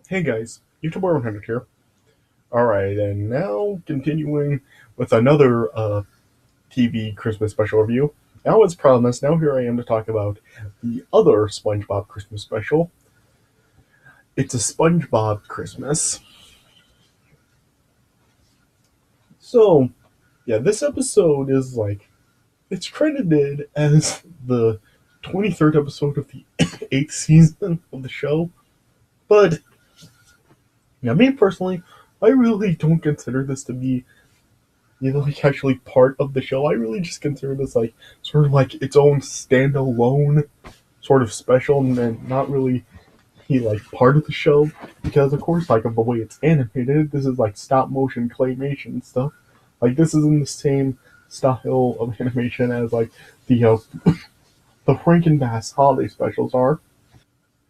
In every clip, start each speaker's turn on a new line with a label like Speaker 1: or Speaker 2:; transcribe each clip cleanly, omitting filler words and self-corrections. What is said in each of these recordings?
Speaker 1: Hey guys, YouTuber 100 here. Alright, and now continuing with another TV Christmas special review. Now, as promised, now here I am to talk about the other SpongeBob Christmas special. It's a SpongeBob Christmas. So, yeah, this episode is it's credited as the 23rd episode of the 8th season of the show, but, yeah, me personally, I really don't consider this to be actually part of the show. I really just consider this sort of like its own standalone sort of special and then not really part of the show because of course of the way it's animated, this is like stop motion claymation stuff. Like this is in the same style of animation as the Frankenbass holiday specials are.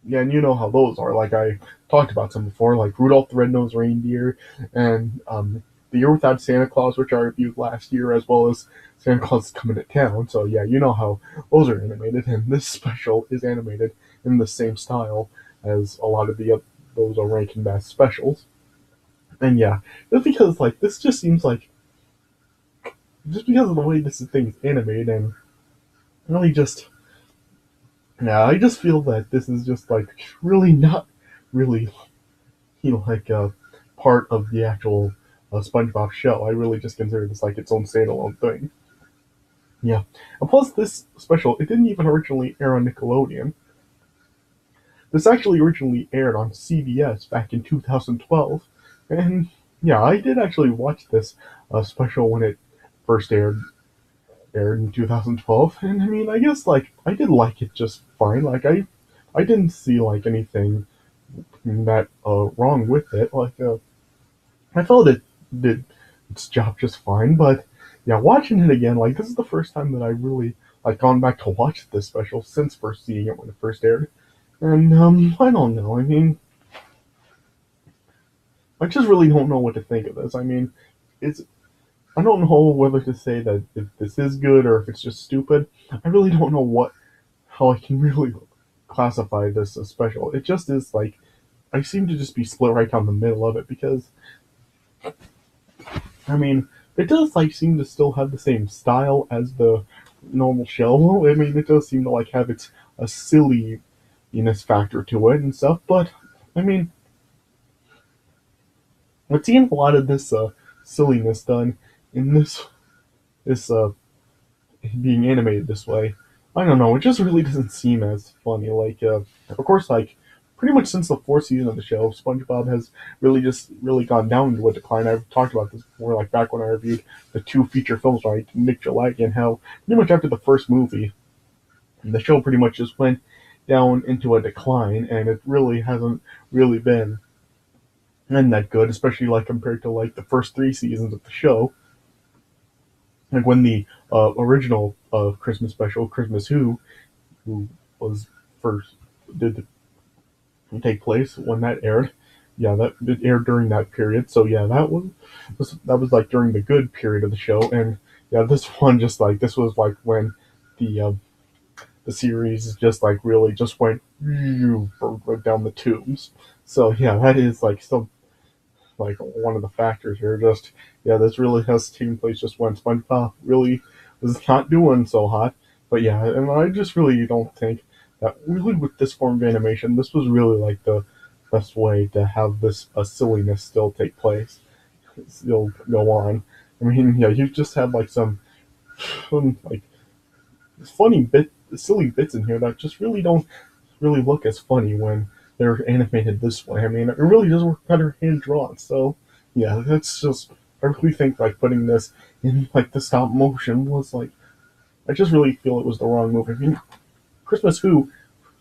Speaker 1: Yeah, and you know how those are. Like I talked about some before, like Rudolph the Red-Nosed Reindeer and The Year Without Santa Claus, which I reviewed last year, as well as Santa Claus is Coming to Town. So yeah, you know how those are animated, and this special is animated in the same style as a lot of those Rankin Bass specials. And yeah, just because this just seems like just because of the way this thing is animated, and really just yeah, I just feel that this is just really not really part of the actual SpongeBob show. I really just consider this like its own standalone thing. Yeah, and plus this special, it didn't even originally air on Nickelodeon. This actually originally aired on CBS back in 2012, and yeah, I did actually watch this special when it first aired in 2012, and I mean, I guess I did like it just fine. I didn't see anything that wrong with it. I felt it did its job just fine, but yeah, watching it again, this is the first time that I really gone back to watch this special since first seeing it when it first aired. And I don't know. I mean, I just really don't know what to think of this. I mean, it's I don't know whether to say that if this is good or if it's just stupid. I really don't know how I can really classify this as special. It just is I seem to just be split right down the middle of it because I mean, it does seem to still have the same style as the normal show. I mean, it does seem to have its a silliness factor to it and stuff. But I mean, I've seen a lot of this silliness done in this being animated this way. I don't know. It just really doesn't seem as funny. Of course, pretty much since the fourth season of the show, SpongeBob has really gone down into a decline. I've talked about this before, back when I reviewed the two feature films by Nick Gillespie, and how pretty much after the first movie, the show pretty much just went down into a decline, and it really hasn't really been that good, especially compared to the first three seasons of the show. Like when the original Christmas special, Christmas who was first did take place when that aired. Yeah, that it aired during that period. So yeah, that was during the good period of the show, and yeah, this one just this was when the uh, the series just really just went down the tubes. So yeah, that is still one of the factors here. Just yeah, this really has taken place just when SpongeBob really was not doing so hot. But yeah, and I just really don't think that really with this form of animation, this was really the best way to have this silliness still take place, still go on. I mean, yeah, you just have some funny silly bits in here that just really don't really look as funny when they're animated this way. I mean, it really does work better hand drawn. So yeah, that's just I really think putting this in the stop motion was I just really feel it was the wrong move. I mean, Christmas Who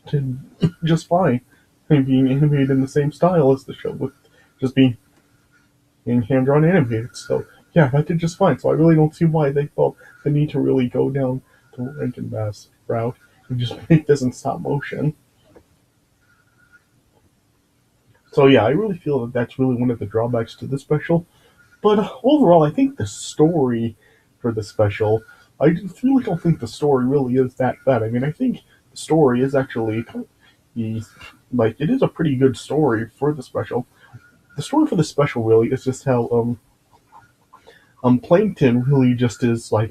Speaker 1: did just fine being animated in the same style as the show with just being hand drawn animated. So yeah, that did just fine. So I really don't see why they felt the need to really go down the Rankin Bass route and just make this in stop motion. So yeah, I really feel that that's really one of the drawbacks to this special. But overall, I think the story for the special, I really don't think the story really is that bad. I mean, I think the story is actually like it is a pretty good story for the special. The story for the special really is just how Plankton really just is like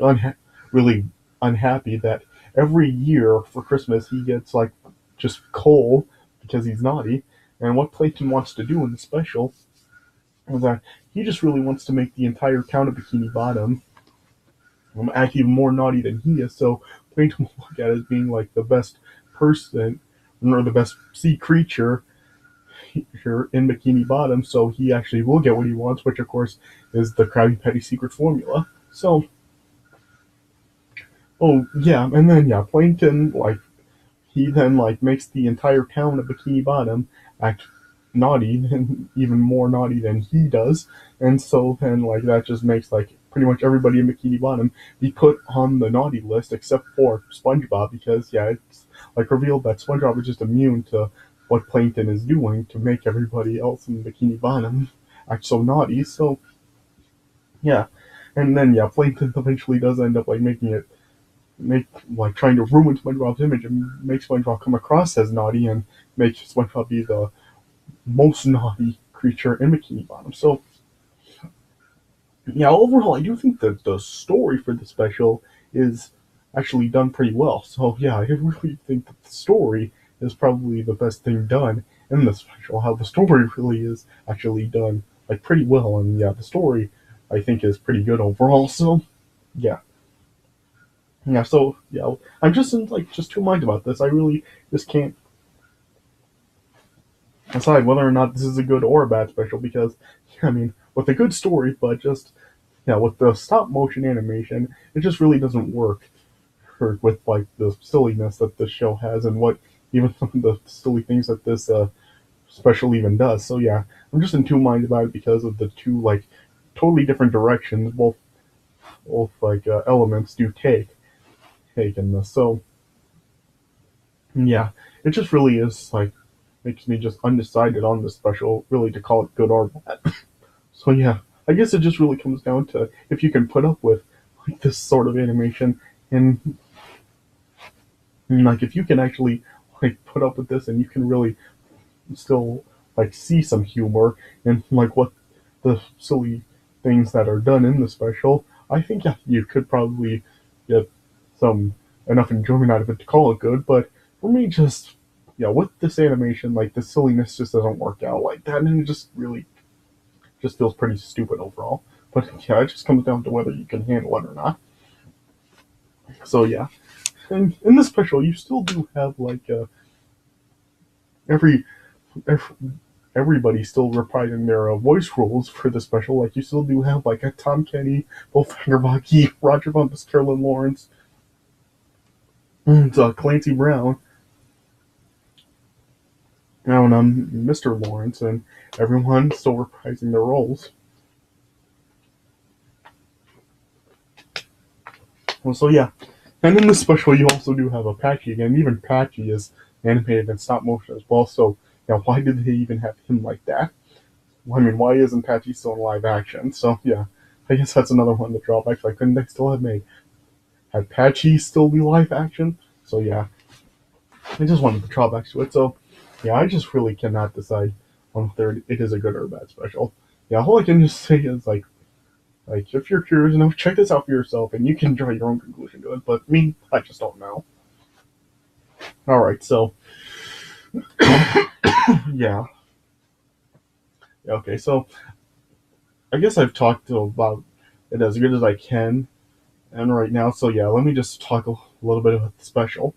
Speaker 1: really unhappy that every year for Christmas he gets like just coal because he's naughty. And what Plankton wants to do in the special is that he just really wants to make the entire town of Bikini Bottom act even more naughty than he is. So Plankton will look at it as being like the best person or the best sea creature here in Bikini Bottom. So he actually will get what he wants, which of course is the Krabby Patty secret formula. So, oh yeah, and then yeah, Plankton like he then like makes the entire town of Bikini Bottom act naughty and even more naughty than he does, and so then like that just makes like pretty much everybody in Bikini Bottom be put on the naughty list except for SpongeBob because yeah, it's like revealed that SpongeBob is just immune to what Plankton is doing to make everybody else in Bikini Bottom act so naughty. So yeah, and then yeah, Plankton eventually does end up like making it make like trying to ruin SpongeBob's image and make SpongeBob come across as naughty and make SpongeBob be the most naughty creature in Bikini Bottom. So yeah, overall, I do think that the story for the special is actually done pretty well. So yeah, I really think that the story is probably the best thing done in the special. How the story really is actually done like pretty well, and yeah, the story I think is pretty good overall. So yeah, yeah. So yeah, I'm just in like just two minds about this. I really just can't decide whether or not this is a good or a bad special because I mean, with a good story, but just yeah, with the stop motion animation, it just really doesn't work for with like the silliness that this show has and what even some of the silly things that this special even does. So yeah, I'm just in two minds about it because of the two like totally different directions both like elements do take in this. So yeah, it just really is like makes me just undecided on this special really to call it good or bad. So yeah, I guess it just really comes down to if you can put up with like this sort of animation and like if you can actually like put up with this and you can really still like see some humor and like what the silly things that are done in the special, I think yeah, you could probably get some enough enjoyment out of it to call it good. But for me, just yeah, with this animation, like the silliness just doesn't work out like that, and it just really just feels pretty stupid overall. But yeah, it just comes down to whether you can handle it or not. So yeah, and in the special, you still do have like every, every everybody still reprising their voice roles for the special. Like you still do have like a Tom Kenny, Wolf Fangerbaki, Roger Bumpus, Carolyn Lawrence, and Clancy Brown, and Mr. Lawrence, and everyone still reprising their roles. Well, so yeah, and in this special you also do have Apache again. Even Patchy is animated in stop motion as well. So yeah, why did they even have him like that? Well, I mean, why isn't Patchy still in live action? So yeah, I guess that's another one of the drawbacks. Like, couldn't they still have made had Patchy still be live action? So yeah, I just wanted the drawbacks to it. So yeah, I just really cannot decide on whether it is a good or a bad special. Yeah, all I can just say is like if you're curious enough, check this out for yourself, and you can draw your own conclusion to it. But me, I just don't know. All right, so yeah, okay, so I guess I've talked about it as good as I can, and right now, so yeah, let me just talk a little bit about the special.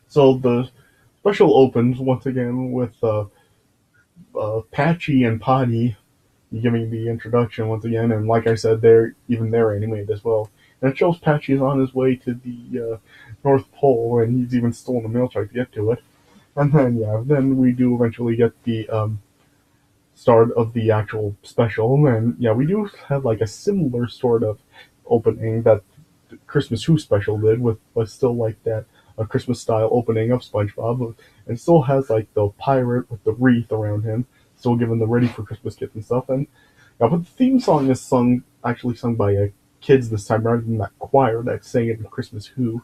Speaker 1: So the special opens once again with Patchy and Potty giving the introduction once again, and like I said, they're animated as well. And it shows Patchy is on his way to the North Pole, and he's even stolen the mail truck to get to it. And then yeah, then we do eventually get the start of the actual special, and yeah, we do have like a similar sort of opening that the Christmas Who special did with, but still like that a Christmas style opening of SpongeBob, and still has like the pirate with the wreath around him, still giving the ready for Christmas gifts and stuff. And yeah, but the theme song is actually sung by kids this time rather than that choir that sang it in Christmas Who.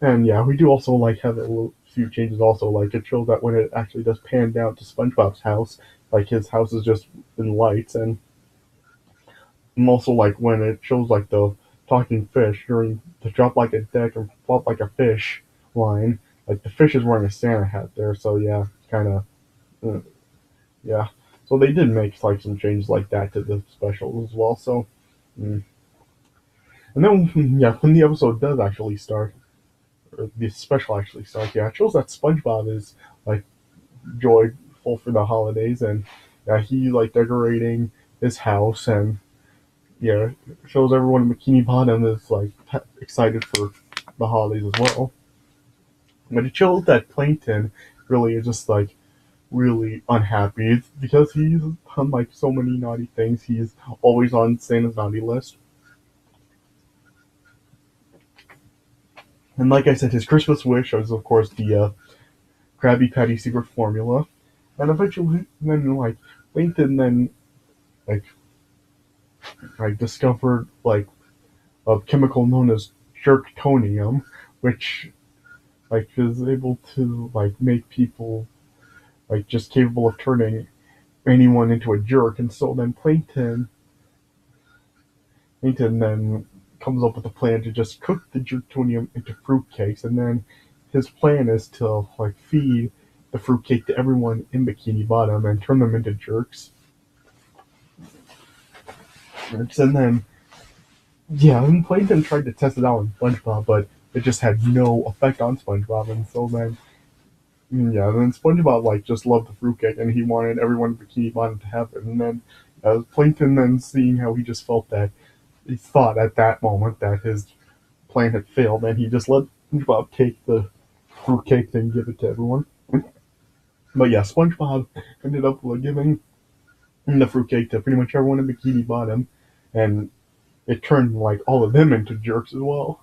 Speaker 1: And yeah, we do also like have a little few changes also. Like it shows that when it actually does pan down to SpongeBob's house, like his house is just in lights, and also like when it shows like the talking fish during the drop like a deck and flop like a fish line, like the fish is wearing a Santa hat there. So yeah, kind of yeah. So they did make like some changes like that to the special as well. So mm. And then yeah, when the episode does actually start, or the special actually starts, yeah, it shows that SpongeBob is like joyful for the holidays, and yeah, he's like decorating his house, and yeah, it shows everyone in Bikini Bottom is like excited for the holidays as well. But it shows that Plankton really is just like really unhappy because he's done like so many naughty things. He's always on Santa's naughty list. And like I said, his Christmas wish is of course the Krabby Patty secret formula. And eventually, then like Plankton then like discovered like a chemical known as jerktonium, which like is able to like make people like just capable of turning anyone into a jerk. And so then Plankton then comes up with a plan to just cook the jerktonium into fruitcakes, and then his plan is to like feed the fruitcake to everyone in Bikini Bottom and turn them into jerks. And then yeah, and Plankton tried to test it out on SpongeBob, but it just had no effect on SpongeBob, and so then yeah, then SpongeBob like just loved the fruitcake, and he wanted everyone in Bikini Bottom to have it. And then Plankton then seeing how he just felt that he thought at that moment that his plan had failed, and he just let SpongeBob take the fruitcake and give it to everyone. But yeah, SpongeBob ended up giving the fruitcake to pretty much everyone in Bikini Bottom, and it turned like all of them into jerks as well.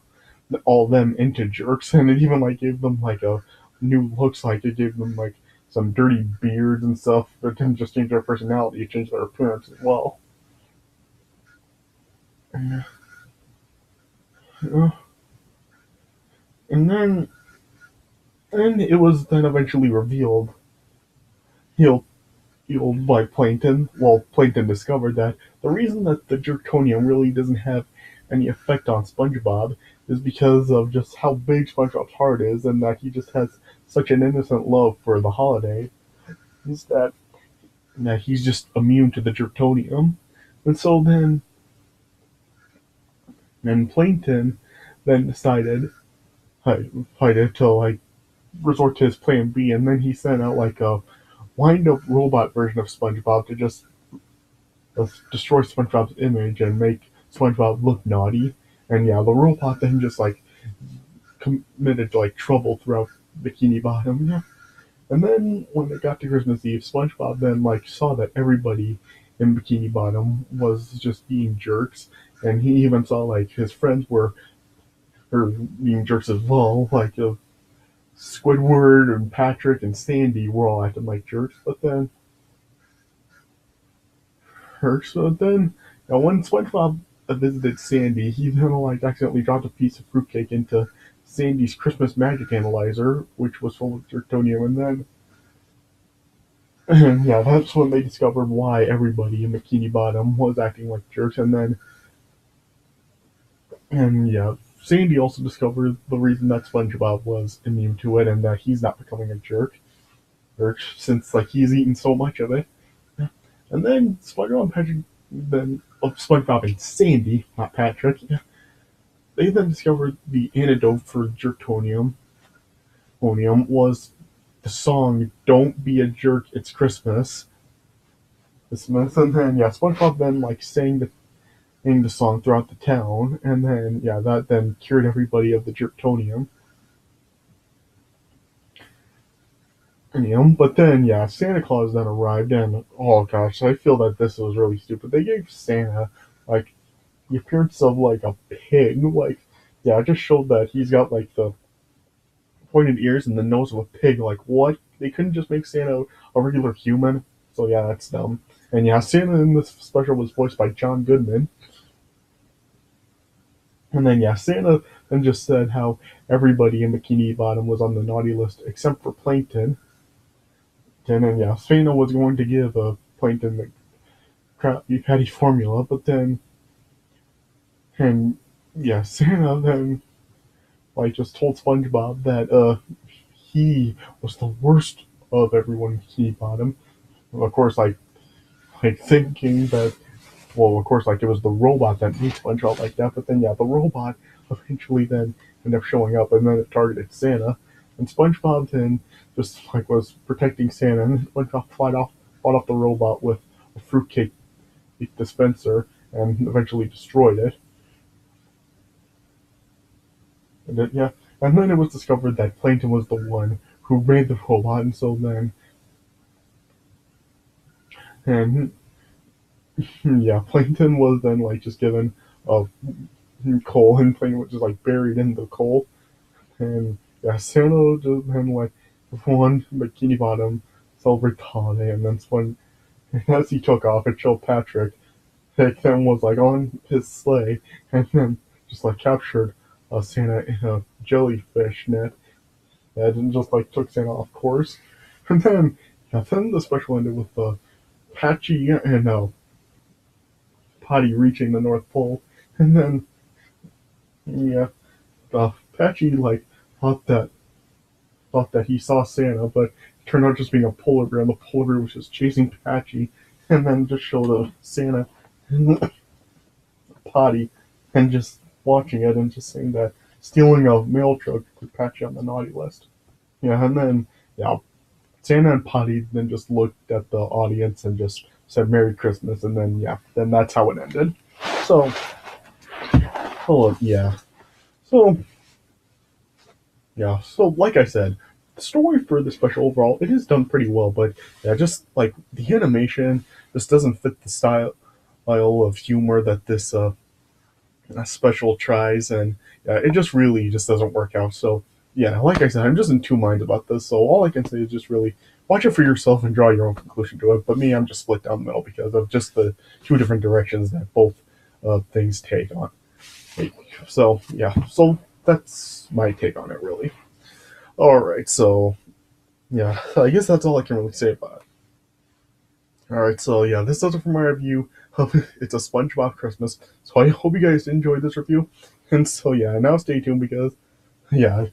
Speaker 1: All of them into jerks, and it even like gave them like a new looks. Like it gave them like some dirty beards and stuff. But it didn't just change their personality; it changed their appearance as well. And, uh, and then, and it was then eventually revealed. He'll by Plankton. Well, Plankton discovered that the reason that the Jerkonium really doesn't have any effect on SpongeBob is because of just how big SpongeBob's heart is, and that he just has such an innocent love for the holiday. Is that he's just immune to the Jerkonium, and so then Plankton then decided to like resort to his plan B, and then he sent out like a wind-up robot version of SpongeBob to just destroy SpongeBob's image and make SpongeBob look naughty. And yeah, the robot then just like committed like trouble throughout Bikini Bottom. Yeah. And then when it got to Christmas Eve, SpongeBob then like saw that everybody in Bikini Bottom was just being jerks, and he even saw like his friends were being jerks as well. Like Squidward and Patrick and Sandy were all acting like jerks, but then when SpongeBob visited Sandy, he then like accidentally dropped a piece of fruitcake into Sandy's Christmas magic analyzer, which was full of jerktonium, and yeah, that's when they discovered why everybody in Bikini Bottom was acting like jerks, and yeah, Sandy also discovered the reason that SpongeBob was immune to it and that he's not becoming a jerk since like he's eaten so much of it. And then SpongeBob and Sandy, not Patrick, they then discovered the antidote for jerktonium. Was the song "Don't Be a Jerk, It's Christmas." And then yeah, SpongeBob then like sang the song throughout the town, and then yeah, that then cured everybody of the jerktonium. But then yeah, Santa Claus then arrived, and oh gosh, I feel that this was really stupid. They gave Santa like the appearance of like a pig. Like yeah, it just showed that he's got like the pointed ears and the nose of a pig. Like what? They couldn't just make Santa a regular human. So yeah, that's dumb. And yeah, Santa in this special was voiced by John Goodman. And then yeah, Santa and just said how everybody in Bikini Bottom was on the naughty list except for Plankton. And then yeah, Santa was going to give Plankton the Krabby Patty formula, but then and yeah, Santa then like just told SpongeBob that he was the worst of everyone in Bikini Bottom. Of course, like thinking that well, of course, like it was the robot that made SpongeBob like that. But then, yeah, the robot eventually then ended up showing up, and then it targeted Santa, and SpongeBob then just like was protecting Santa, and SpongeBob fought off the robot with a fruitcake dispenser, and eventually destroyed it. And then, yeah, and then it was discovered that Plankton was the one who made the robot, and so then and yeah, Plankton was then like just given a coal, and Plankton was just like buried in the coal. And yeah, Santa just then like one Bikini Bottom celebrate the holiday, and then when as he took off, it showed Patrick. Like, then was like on his sleigh, and then just like captured Santa in a jellyfish net, and just like took Santa off course. And then yeah, then the special ended with Patchy and Potty reaching the North Pole, and then yeah, Patchy like thought that thought that he saw Santa, but it turned out just being a polar bear, and the polar bear was just chasing Patchy, and then just showed Santa and Potty, and just watching it and just saying that stealing a mail truck put Patchy on the naughty list. Yeah, and then yeah, Santa and Potty then just looked at the audience and just said Merry Christmas, and then yeah, then that's how it ended. So, oh yeah, so yeah, so like I said, the story for the special overall it is done pretty well, but yeah, just like the animation just doesn't fit the style of humor that this special tries, and yeah, it just really just doesn't work out. So yeah, like I said, I'm just in two minds about this. So all I can say is just really watch it for yourself and draw your own conclusion to it. But me, I'm just split down the middle because of just the two different directions that both things take on. So yeah, so that's my take on it really. All right, so yeah, I guess that's all I can really say about it. All right, so yeah, this does it for my review of It's a SpongeBob Christmas. So I hope you guys enjoyed this review, and so yeah, now stay tuned because yeah,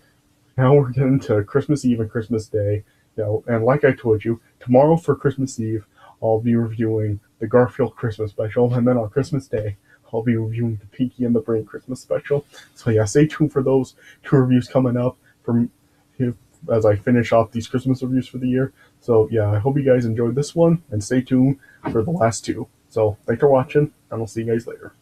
Speaker 1: now we're getting to Christmas Eve and Christmas Day. You know, and like I told you, tomorrow for Christmas Eve, I'll be reviewing the Garfield Christmas Special, and then on Christmas Day, I'll be reviewing the Pinky and the Brain Christmas Special. So yeah, stay tuned for those two reviews coming up from as I finish off these Christmas reviews for the year. So yeah, I hope you guys enjoyed this one, and stay tuned for the last two. So thanks for watching, and I'll see you guys later.